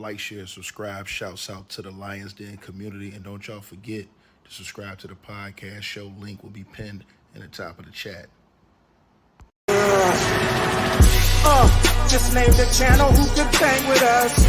like, share, subscribe. Shouts out to the Lions Den community. And don't y'all forget to subscribe to the podcast show. Link will be pinned in the top of the chat. Just name the channel who could bang with us.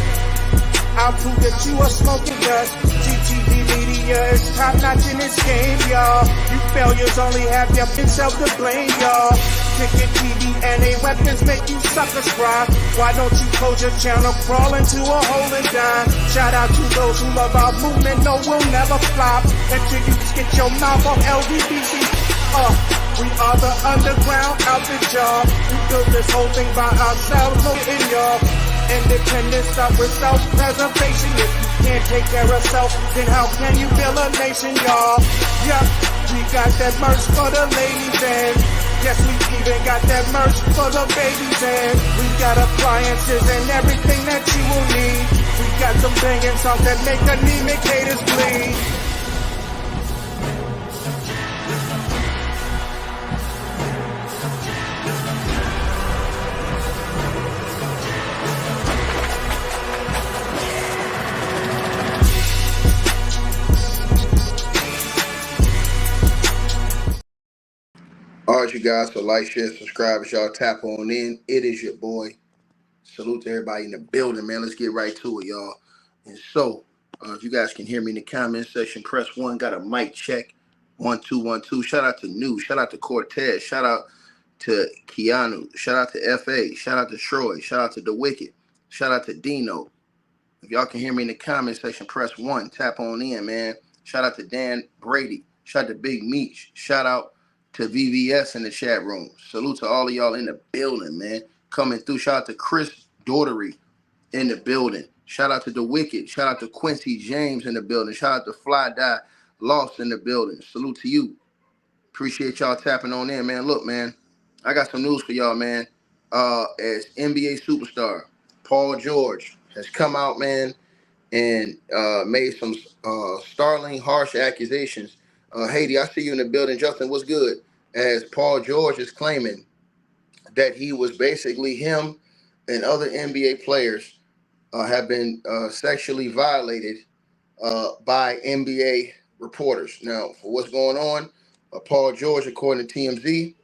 I'll prove that you are smoking dust. GTV Media is top notch in this game, y'all. You failures only have your self to blame, y'all. Ticket TV and a weapons make you suckers cry. Why don't you close your channel, crawl into a hole and die? Shout out to those who love our movement, no, we'll never flop. Until you get your mouth on LDBC. We are the underground outfit, y'all. We built this whole thing by ourselves, no in y'all. Independence start with self-preservation. If you can't take care of self, then how can you build a nation, y'all? Yup, we got that merch for the ladies and yes, we even got that merch for the babies and we got appliances and everything that you will need. We got some banging songs that make anemic haters bleed. All right, you guys, so like, share, subscribe as y'all tap on in. It is your boy. Salute to everybody in the building, man. Let's get right to it, y'all. And so, if you guys can hear me in the comment section, press 1. Got a mic check. 1 2 1 2. Shout out to New. Shout out to Cortez. Shout out to Keanu. Shout out to FA. Shout out to Troy. Shout out to The Wicked. Shout out to Dino. If y'all can hear me in the comment section, press 1. Tap on in, man. Shout out to Dan Brady. Shout out to Big Meech. Shout out to VVS in the chat room. Salute to all of y'all in the building, man. Coming through. Shout out to Chris Daughtery in the building. Shout out to The Wicked. Shout out to Quincy James in the building. Shout out to Fly Die Lost in the building. Salute to you. Appreciate y'all tapping on in, man. Look, man, I got some news for y'all, man. As NBA superstar Paul George has come out, man, and made some startling, harsh accusations. Haiti, I see you in the building. Justin, what's good? As Paul George is claiming that he was basically him and other NBA players have been sexually violated by NBA reporters. Now, for what's going on, Paul George, according to TMZ,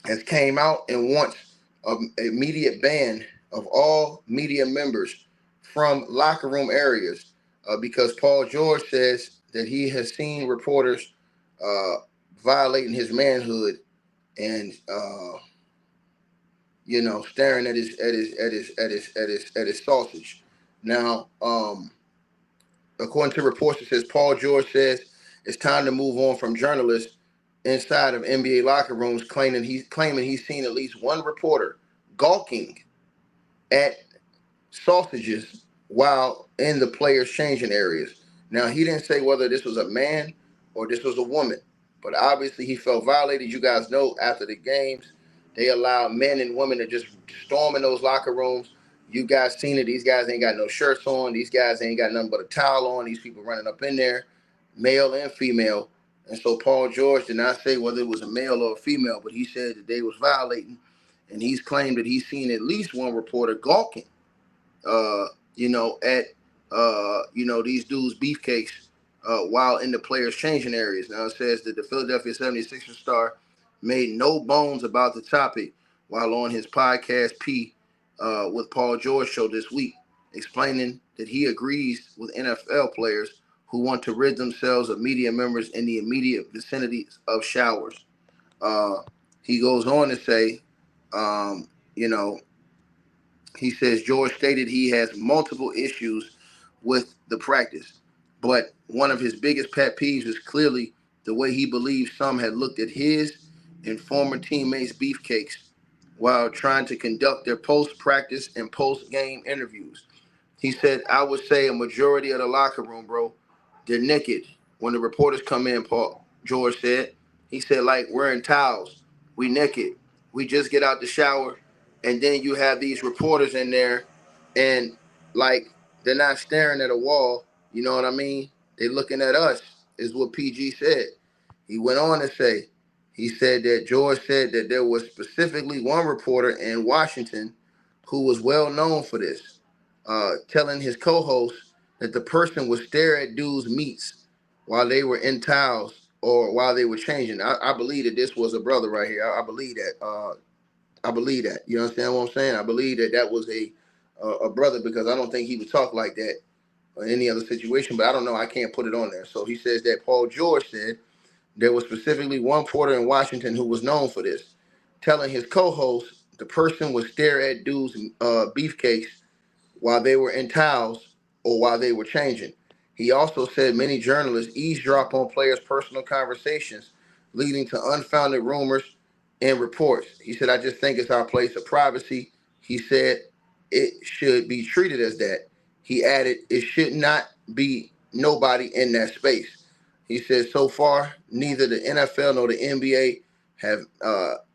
has came out and wants an immediate ban of all media members from locker room areas because Paul George says that he has seen reporters violating his manhood and staring at his sausage. Now, according to reports, it says Paul George says it's time to move on from journalists inside of NBA locker rooms, claiming he's seen at least one reporter gawking at sausages while in the players' changing areas. Now, he didn't say whether this was a man or this was a woman, but obviously he felt violated. You guys know after the games, they allow men and women to just storm in those locker rooms. You guys seen it. These guys ain't got no shirts on. These guys ain't got nothing but a towel on. These people running up in there, male and female. And so Paul George did not say whether it was a male or a female, but he said that they was violating. And he's claimed that he's seen at least one reporter gawking, at these dudes' beefcakes while in the players' changing areas. Now it says that the Philadelphia 76ers star made no bones about the topic while on his podcast P with Paul George show this week, explaining that he agrees with NFL players who want to rid themselves of media members in the immediate vicinity of showers. He goes on to say, he says George stated he has multiple issues with the practice, but one of his biggest pet peeves is clearly the way he believes some had looked at his and former teammates' beefcakes while trying to conduct their post-practice and post-game interviews. He said, I would say a majority of the locker room, bro, they're naked when the reporters come in, Paul George said. He said, like, wearing towels. We naked. We just get out the shower, and then you have these reporters in there, and, like, they're not staring at a wall. You know what I mean? They're looking at us, is what PG said. He went on to say, he said that George said that there was specifically one reporter in Washington who was well known for this. telling his co-host that the person would stare at dudes' meats while they were in towels or while they were changing. I believe that this was a brother right here. I believe that. I believe that. You understand what I'm saying? I believe that that was a brother because I don't think he would talk like that or any other situation. But I don't know. I can't put it on there. So he says that Paul George said there was specifically one porter in Washington who was known for this, telling his co-host the person would stare at dudes' beefcakes while they were in towels or while they were changing. He also said many journalists eavesdrop on players' personal conversations, leading to unfounded rumors and reports. He said, I just think it's our place of privacy. He said it should be treated as that. He added, it should not be nobody in that space. He said, so far, neither the NFL nor the NBA have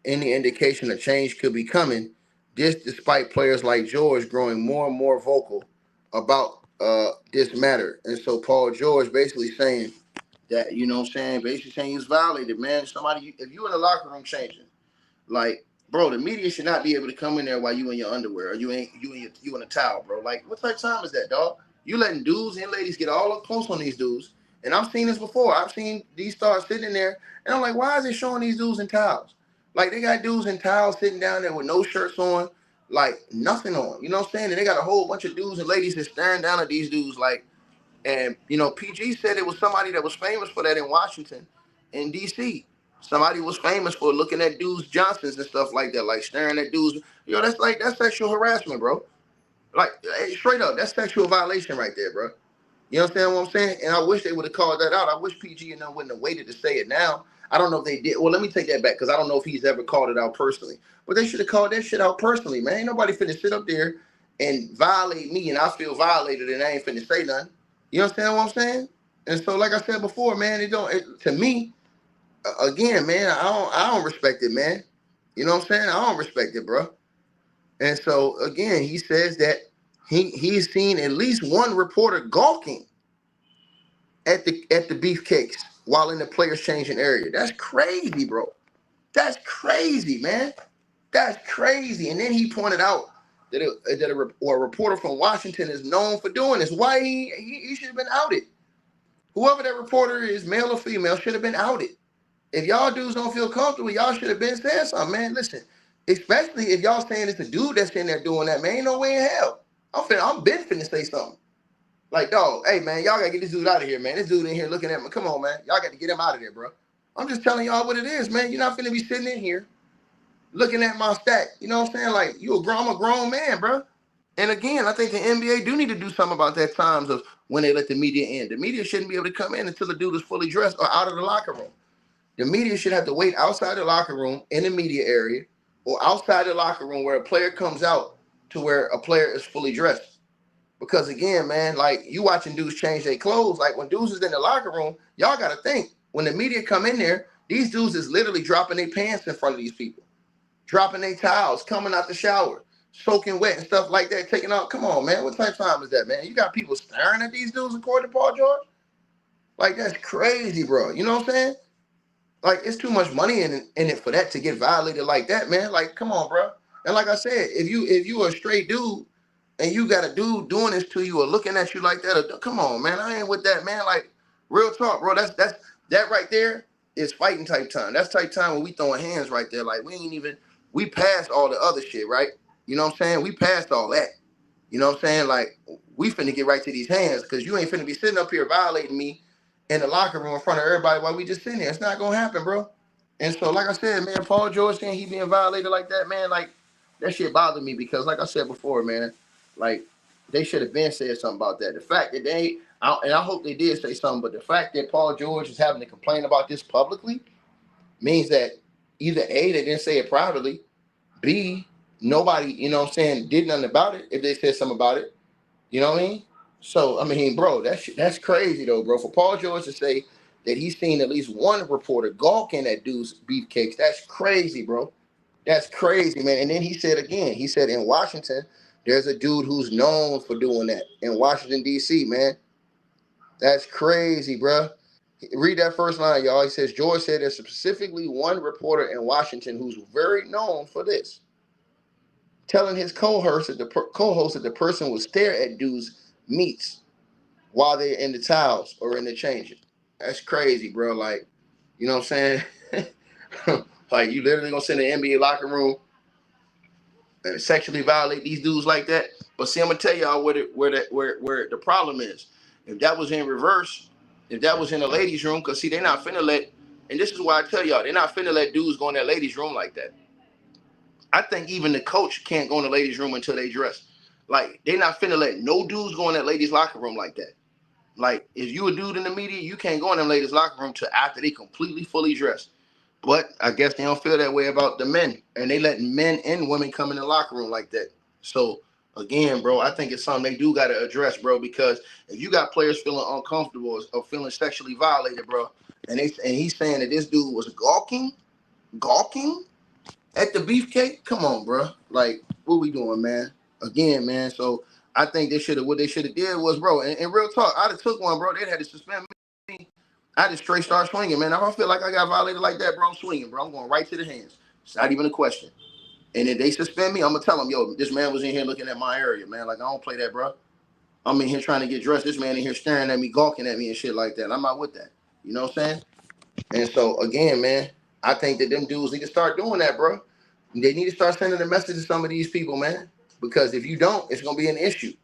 any indication a change could be coming. This despite players like George growing more and more vocal about this matter. And so Paul George basically saying that, you know what I'm saying, basically saying he was violated, man. Somebody, if you in the locker room changing, like, bro, the media should not be able to come in there while you in your underwear or you in a towel, bro. Like, what type of time is that, dog? You letting dudes and ladies get all up close on these dudes. And I've seen this before. I've seen these stars sitting in there, and I'm like, why is it showing these dudes in towels? Like, they got dudes in towels sitting down there with no shirts on, like nothing on. You know what I'm saying? And they got a whole bunch of dudes and ladies that's staring down at these dudes like, and, you know, PG said it was somebody that was famous for that in Washington, in D.C. Somebody was famous for looking at dudes Johnsons and stuff like that, like staring at dudes. Yo, that's sexual harassment, bro. Like, hey, straight up, that's sexual violation right there, bro. You understand what I'm saying? And I wish they would have called that out. I wish PG and them wouldn't have waited to say it now. I don't know if they did. Well, let me take that back because I don't know if he's ever called it out personally. But they should have called that shit out personally, man. Ain't nobody finna sit up there and violate me and I feel violated and I ain't finna say nothing. You understand what I'm saying? And so, like I said before, man, to me, again, man, I don't respect it, man. You know what I'm saying? I don't respect it, bro. And so again, he says that he's seen at least one reporter gawking at the beefcakes while in the players changing area. That's crazy, bro. That's crazy, man. That's crazy. And then he pointed out that a reporter from Washington is known for doing this. Why he should have been outed. Whoever that reporter is, male or female, should have been outed. If y'all dudes don't feel comfortable, y'all should have been saying something, man. Listen, especially if y'all saying it's a dude that's in there doing that, man. Ain't no way in hell. I'm been finna say something. Like, dog, hey, man, y'all got to get this dude out of here, man. This dude in here looking at me. Come on, man. Y'all got to get him out of there, bro. I'm just telling y'all what it is, man. You're not finna be sitting in here looking at my stack. You know what I'm saying? Like, I'm a grown man, bro. And again, I think the NBA do need to do something about that times of when they let the media in. The media shouldn't be able to come in until the dude is fully dressed or out of the locker room. The media should have to wait outside the locker room in the media area or outside the locker room where a player comes out to where a player is fully dressed. Because again, man, like you watching dudes change their clothes. Like when dudes is in the locker room, y'all got to think when the media come in there, these dudes is literally dropping their pants in front of these people, dropping their towels, coming out the shower, soaking wet and stuff like that, taking out. Come on, man. What type of time is that, man? You got people staring at these dudes according to Paul George? Like that's crazy, bro. You know what I'm saying? Like it's too much money in it for that to get violated like that, man. Like, come on, bro. And like I said, if you a straight dude and you got a dude doing this to you or looking at you like that, come on, man. I ain't with that, man. Like, real talk, bro. That right there is fighting type time. That's type time when we throwing hands right there. Like we passed all the other shit, right? You know what I'm saying? We passed all that. You know what I'm saying? Like, we finna get right to these hands because you ain't finna be sitting up here violating me in the locker room in front of everybody while we just sitting there. It's not gonna happen, bro. And so, like I said, man, Paul George saying he being violated like that, man, like that shit bothered me because, like I said before, man, like they should have been said something about that. The fact that and I hope they did say something, but the fact that Paul George is having to complain about this publicly means that either A, they didn't say it privately, B, nobody, you know what I'm saying, did nothing about it if they said something about it. You know what I mean? So, I mean, bro, that's crazy, though, bro. For Paul George to say that he's seen at least one reporter gawking at dude's beefcakes, that's crazy, bro. That's crazy, man. And then he said again, he said in Washington, there's a dude who's known for doing that. In Washington, D.C., man. That's crazy, bro. Read that first line, y'all. He says, George said there's specifically one reporter in Washington who's very known for this. telling his co-host that the person will stare at dudes' meats while they're in the towels or in the changing. That's crazy, bro. Like, you know what I'm saying? Like, you literally gonna send the NBA locker room and sexually violate these dudes like that? But see, I'm gonna tell y'all where the problem is. If that was in reverse, if that was in the ladies' room, cause see, they're not finna let. And this is why I tell y'all, they're not finna let dudes go in that ladies' room like that. I think even the coach can't go in the ladies' room until they dress. Like, they're not finna let no dudes go in that ladies' locker room like that. Like, if you a dude in the media, you can't go in them ladies' locker room till after they completely fully dressed. But I guess they don't feel that way about the men, and they let men and women come in the locker room like that. So again, bro, I think it's something they do got to address, bro. Because if you got players feeling uncomfortable or feeling sexually violated, bro, and he's saying that this dude was gawking at the beefcake, come on, bro. Like, what we doing, man? Again, man. So I think what they should have did was, bro, and real talk, I'd have took one, bro. They'd had to suspend me. I just straight start swinging, man. If I feel like I got violated like that, bro, I'm swinging, bro. I'm going right to the hands. It's not even a question. And if they suspend me, I'm gonna tell them, yo, this man was in here looking at my area, man. Like, I don't play that, bro. I'm in here trying to get dressed. This man in here staring at me, gawking at me and shit like that. I'm not with that. You know what I'm saying? And so again, man, I think that them dudes need to start doing that, bro. They need to start sending a message to some of these people, man. Because if you don't, it's gonna be an issue.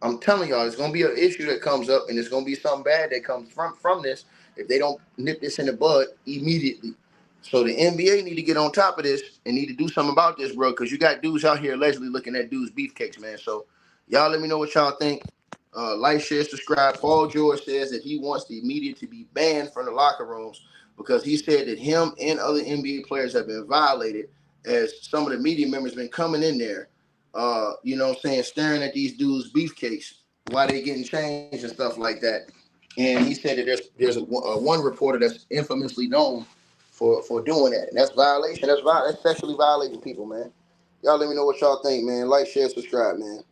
I'm telling y'all, it's gonna be an issue that comes up, and it's gonna be something bad that comes from this if they don't nip this in the bud immediately. So the NBA need to get on top of this and need to do something about this, bro. Because you got dudes out here allegedly looking at dudes' beefcakes, man. So y'all let me know what y'all think. Like, share, subscribe. Paul George says that he wants the media to be banned from the locker rooms because he said that him and other NBA players have been violated as some of the media members been coming in there, you know what I'm saying, staring at these dudes' beefcakes while they getting changed and stuff like that. And he said that there's one reporter that's infamously known for doing that. And that's violation. That's sexually violating people, man. Y'all let me know what y'all think, man. Like, share, subscribe, man.